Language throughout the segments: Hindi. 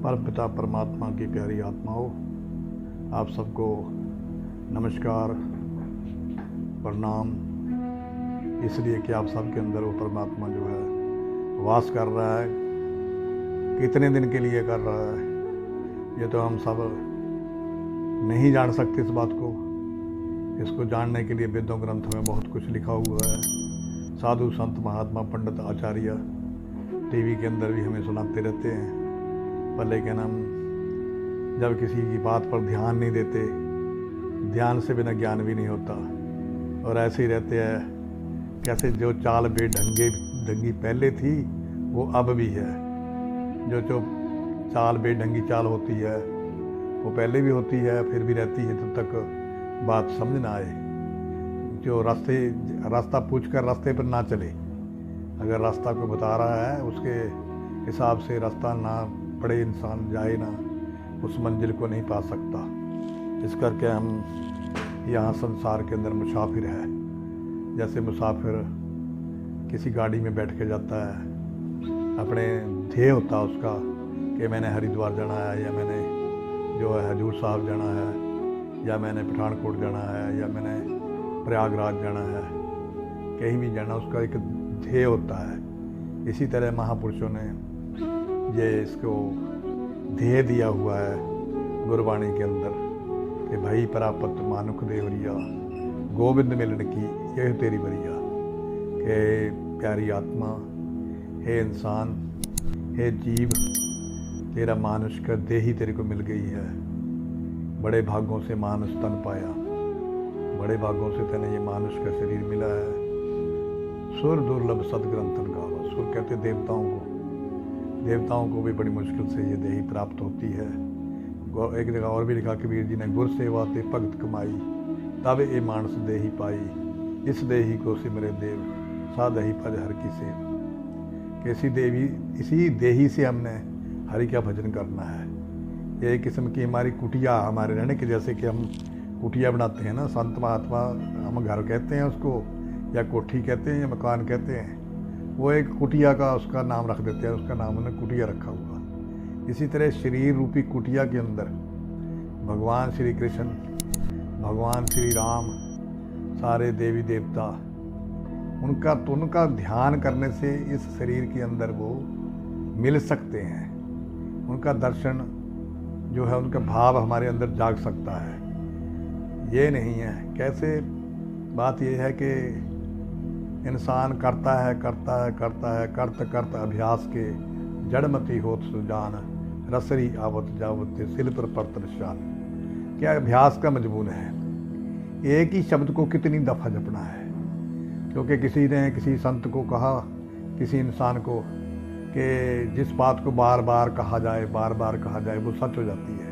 परम पिता परमात्मा की प्यारी आत्माओं, आप सबको नमस्कार, प्रणाम। इसलिए कि आप सबके अंदर वो परमात्मा जो है वास कर रहा है। कितने दिन के लिए कर रहा है ये तो हम सब नहीं जान सकते इस बात को। इसको जानने के लिए वेदों ग्रंथों में बहुत कुछ लिखा हुआ है। साधु संत महात्मा पंडित आचार्य टीवी के अंदर भी हमें सुनाते रहते हैं, पर लेकिन हम जब किसी की बात पर ध्यान नहीं देते, ध्यान से बिना ज्ञान भी नहीं होता, और ऐसे ही रहते हैं कैसे जो चाल बेढंगी पहले थी वो अब भी है। जो चाल बेढंगी चाल होती है वो पहले भी होती है, फिर भी रहती है जब तक बात समझ ना आए। जो रास्ता पूछकर रास्ते पर ना चले, अगर रास्ता को बता रहा है उसके हिसाब से रास्ता ना पड़े, इंसान जाए ना, उस मंजिल को नहीं पा सकता। इस करके हम यहाँ संसार के अंदर मुसाफिर है। जैसे मुसाफिर किसी गाड़ी में बैठ के जाता है, अपने ध्येय होता है उसका कि मैंने हरिद्वार जाना है, या मैंने जो है हजूर साहब जाना है, या मैंने पठानकोट जाना है, या मैंने प्रयागराज जाना है। कहीं भी जाना उसका एक ध्येय होता है। इसी तरह महापुरुषों ने ये इसको ध्येय दिया हुआ है गुरबाणी के अंदर कि भाई परापत मानुख देवरिया, गोविंद मिलन की यह तेरी बरिया। कि प्यारी आत्मा, हे इंसान, हे जीव, तेरा मानुष का देह ही तेरे को मिल गई है। बड़े भागों से मानुष तन पाया, बड़े भागों से तेने ये मानुष का शरीर मिला है। सुर दुर्लभ सदग्रंथन गावा। सुर कहते देवताओं को भी बड़ी मुश्किल से ये देही प्राप्त होती है। एक जगह और भी लिखा कबीर जी ने, गुर सेवा ते भगत कमाई, तब ये मानस देही पाई। इस देही को सिमरे देव, सा दही पज हर की सेव। कि इसी देही से हमने हरि का भजन करना है। ये एक किस्म की हमारी कुटिया, हमारे रहने की, जैसे कि हम कुटिया बनाते हैं ना, संत महात्मा हम घर कहते हैं उसको, या कोठी कहते हैं, या मकान कहते हैं। वो एक कुटिया का उसका नाम रख देते हैं, उसका नाम उन्होंने कुटिया रखा हुआ। इसी तरह शरीर रूपी कुटिया के अंदर भगवान श्री कृष्ण, भगवान श्री राम, सारे देवी देवता, उनका ध्यान करने से इस शरीर के अंदर वो मिल सकते हैं। उनका दर्शन जो है, उनका भाव हमारे अंदर जाग सकता है। ये नहीं है कैसे। बात ये है कि इंसान करता है करत अभ्यास के, जड़मती होत सुजान, रसरी आवत जावत सिल पर परत निशान। क्या अभ्यास का मजबूर है। एक ही शब्द को कितनी दफ़ा जपना है। क्योंकि किसी ने किसी संत को कहा, किसी इंसान को, कि जिस बात को बार बार कहा जाए वो सच हो जाती है।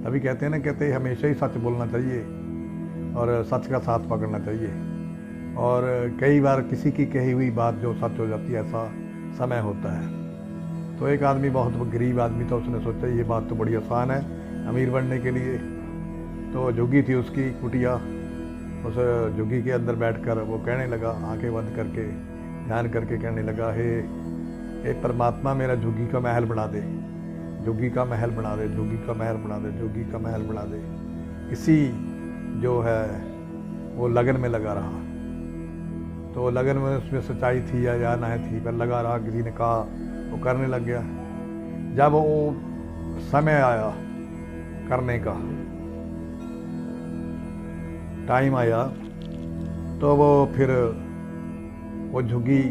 तभी कहते हैं ना, कहते हमेशा ही सच बोलना चाहिए और सच का साथ पकड़ना चाहिए। और कई बार किसी की कही हुई बात जो सच हो जाती है, ऐसा समय होता है। तो एक आदमी, बहुत गरीब आदमी था, उसने सोचा ये बात तो बड़ी आसान है अमीर बनने के लिए। तो झुग्गी थी उसकी कुटिया, उस झुग्गी के अंदर बैठकर वो कहने लगा, आंखें बंद करके ध्यान करके कहने लगा, हे परमात्मा, मेरा झुग्गी का महल बना दे, झुग्गी का महल बना दे, झुग्गी का महल बना दे, झुग्गी का महल बना दे। किसी जो है वो लगन में लगा रहा। तो लगन में उसमें सच्चाई थी या ना थी, पर लगा रहा। किसी ने कहा, वो करने लग गया। जब वो समय आया करने का, टाइम आया, तो वो फिर वो झुग्गी,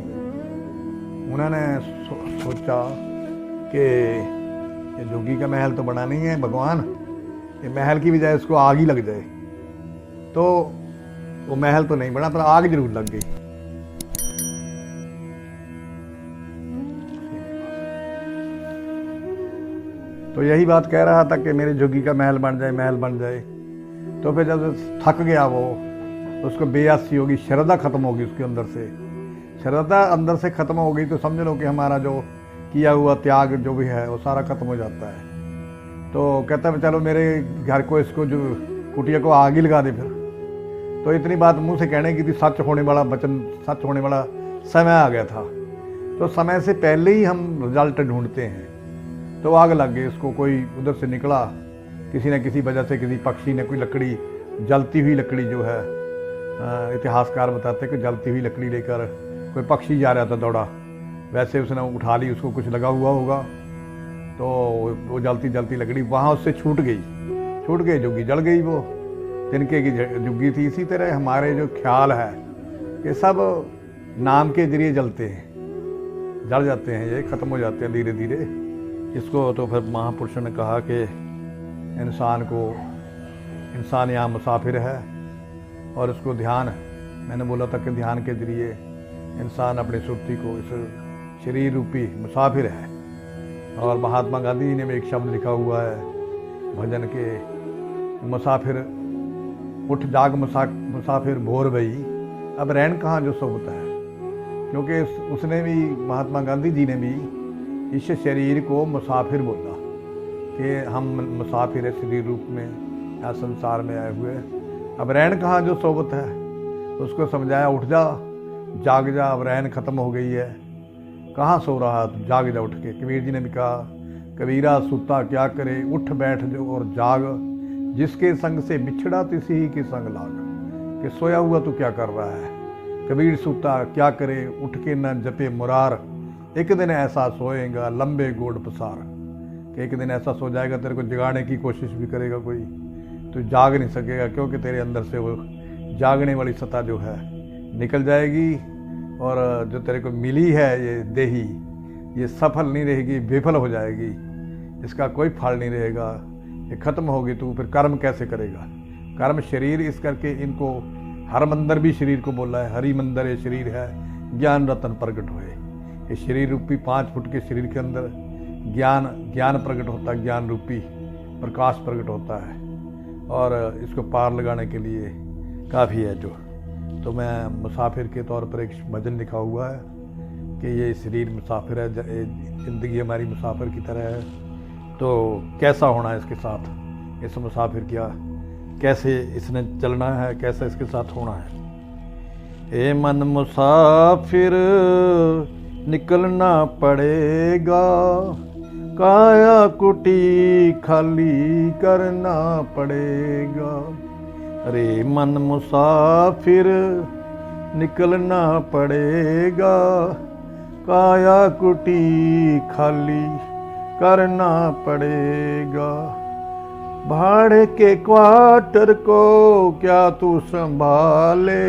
उन्होंने सोचा कि ये झुग्गी का महल तो बना नहीं है भगवान, ये महल की बजाय इसको आग ही लग जाए। तो वो महल तो नहीं बना, पर आग जरूर लग गई। तो यही बात कह रहा था कि मेरी झुग्गी का महल बन जाए। तो फिर जब थक गया वो, उसको बेयासी होगी, श्रद्धा खत्म होगी उसके अंदर से। श्रद्धा अंदर से खत्म हो गई तो समझ लो कि हमारा जो किया हुआ त्याग जो भी है वो सारा खत्म हो जाता है। तो कहता है चलो मेरे घर को, इसको जो कुटिया को आग ही लगा दे फिर। तो इतनी बात मुंह से कहने की थी, सच होने वाला वचन, सच होने वाला समय आ गया था। तो समय से पहले ही हम रिजल्ट ढूंढते हैं। तो आग लग गई उसको। कोई उधर से निकला, किसी न किसी वजह से, किसी पक्षी ने कोई लकड़ी, जलती हुई लकड़ी जो है, इतिहासकार बताते हैं कि जलती हुई लकड़ी लेकर कोई पक्षी जा रहा था दौड़ा, वैसे उसने उठा ली, उसको कुछ लगा हुआ होगा, तो वो जलती जलती लकड़ी वहाँ उससे छूट गई, जुग्गी जल गई, वो तिनके की जुग्गी थी। इसी तरह हमारे जो ख्याल है कि सब नाम के जरिए जलते हैं, जल जाते हैं, ये ख़त्म हो जाते हैं धीरे धीरे। इसको तो फिर महापुरुषों ने कहा कि इंसान यहाँ मुसाफिर है, और उसको ध्यान, मैंने बोला था कि ध्यान के जरिए इंसान अपनी सुरती को, इस शरीर रूपी मुसाफिर है। और महात्मा गांधी जी ने भी एक शब्द लिखा हुआ है भजन के, मुसाफिर उठ जाग मुसाफिर भोर भई, अब रैन कहाँ जो सोबत है। क्योंकि उसने भी, महात्मा गांधी जी ने भी इस शरीर को मुसाफिर बोला कि हम मुसाफिर है शरीर रूप में या संसार में आए हुए, अब रैन कहाँ जो सोबत है। उसको समझाया, उठ जा, जाग जा, अब रैन खत्म हो गई है, कहाँ सो रहा, जाग जा उठ के। कबीर जी ने भी कहा, कबीरा सूता क्या करे, उठ बैठ जो और जाग, जिसके संग से बिछड़ा तिसी ही के संग लाग। कि सोया हुआ तू क्या कर रहा है, कबीर सूता क्या करे, उठ के न जपे मुरार, एक दिन ऐसा सोएगा लंबे गोड पसार। कि एक दिन ऐसा सो जाएगा, तेरे को जगाने की कोशिश भी करेगा कोई, तो जाग नहीं सकेगा, क्योंकि तेरे अंदर से वो जागने वाली सत्ता जो है निकल जाएगी। और जो तेरे को मिली है ये देही, ये सफल नहीं रहेगी, विफल हो जाएगी, इसका कोई फल नहीं रहेगा, ये खत्म होगी। तो फिर कर्म कैसे करेगा, कर्म शरीर, इस करके इनको हर मंदिर भी शरीर को बोला है, हरि मंदिर ये शरीर है, ज्ञान रतन प्रकट हुए। ये शरीर रूपी 5 फुट के शरीर के अंदर ज्ञान प्रकट होता है, ज्ञान रूपी प्रकाश प्रकट होता है, और इसको पार लगाने के लिए काफ़ी है जो। तो मैं मुसाफिर के तौर पर एक भजन लिखा हुआ है कि ये शरीर मुसाफिर है, ज़िंदगी हमारी मुसाफिर की तरह है, तो कैसा होना है इसके साथ, इस मुसाफिर क्या, कैसे इसने चलना है, कैसे इसके साथ होना है। ए मन मुसाफिर निकलना पड़ेगा, काया कुटी खाली करना पड़ेगा। अरे मन मुसाफिर निकलना पड़ेगा, काया कुटी खाली करना पड़ेगा। भाड़े के क्वार्टर को क्या तू संभाले,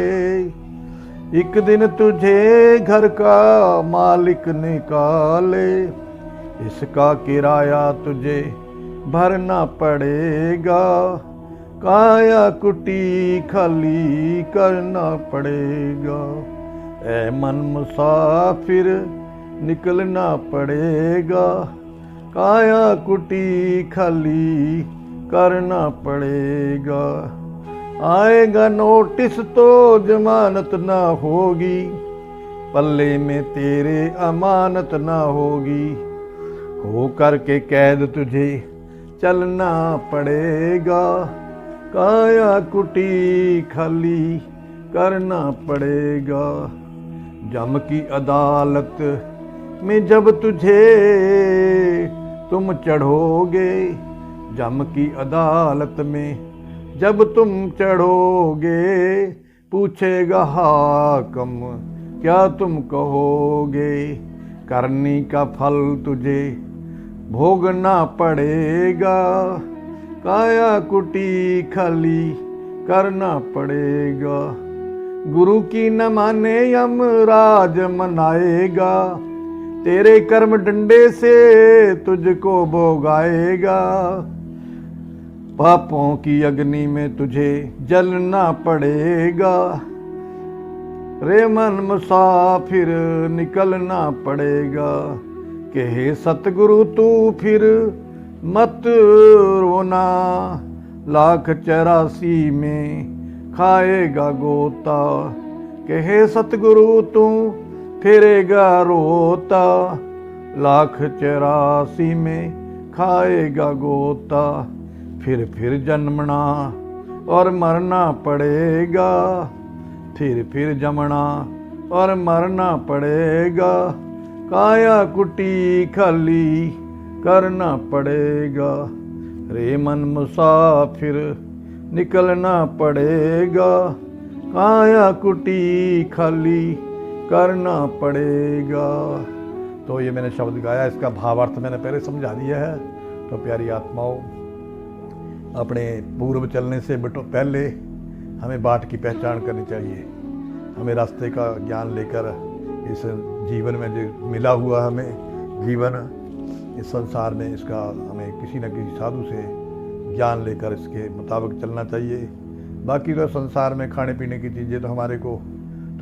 एक दिन तुझे घर का मालिक निकाले, इसका किराया तुझे भरना पड़ेगा, काया कुटी खाली करना पड़ेगा। ए मन मुसाफिर निकलना पड़ेगा, काया कुटी खाली करना पड़ेगा। आएगा नोटिस तो जमानत ना होगी, पल्ले में तेरे अमानत ना होगी, हो करके कैद तुझे चलना पड़ेगा, काया कुटी खाली करना पड़ेगा। जम की अदालत में जब तुझे तुम चढ़ोगे, जम की अदालत में जब तुम चढ़ोगे, पूछेगा हाकम क्या तुम कहोगे, करनी का फल तुझे भोगना पड़ेगा, काया कुटी खाली करना पड़ेगा। गुरु की न माने यमराज मनाएगा, तेरे कर्म डंडे से तुझको भोगाएगा, पापों की अग्नि में तुझे जलना पड़ेगा। रे मन मुसाफिर निकलना पड़ेगा, कि हे सतगुरु तू फिर मत रोना, 1,84 में खाएगा गोता, कि हे सतगुरु तू फिरेगा रोता, 1,84 में खाएगा गोता। फिर जन्मना और मरना पड़ेगा, फिर जमना और मरना पड़ेगा, काया कुटी खाली करना पड़ेगा। रे मन मुसाफिर निकलना पड़ेगा, काया कुटी खाली करना पड़ेगा। तो ये मैंने शब्द गाया, इसका भावार्थ मैंने पहले समझा दिया है। तो प्यारी आत्माओं, अपने पूर्व चलने से पहले हमें बाट की पहचान करनी चाहिए। हमें रास्ते का ज्ञान लेकर इस जीवन में जो मिला हुआ हमें जीवन इस संसार में, इसका हमें किसी न किसी साधु से ज्ञान लेकर इसके मुताबिक चलना चाहिए। बाकी तो संसार में खाने पीने की चीज़ें तो हमारे को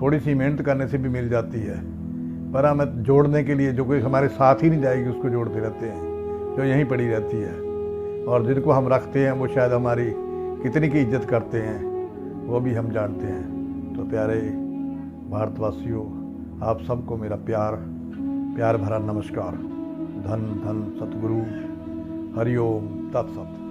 थोड़ी सी मेहनत करने से भी मिल जाती है, पर हमें जोड़ने के लिए जो कोई हमारे साथ ही नहीं जाएगी उसको जोड़ते रहते हैं, जो यहीं पड़ी रहती है। और जिनको हम रखते हैं वो शायद हमारी कितनी की इज्जत करते हैं वो भी हम जानते हैं। तो प्यारे भारतवासियों, आप सबको मेरा प्यार भरा नमस्कार। धन धन सतगुरु। हरिओम तत्सत।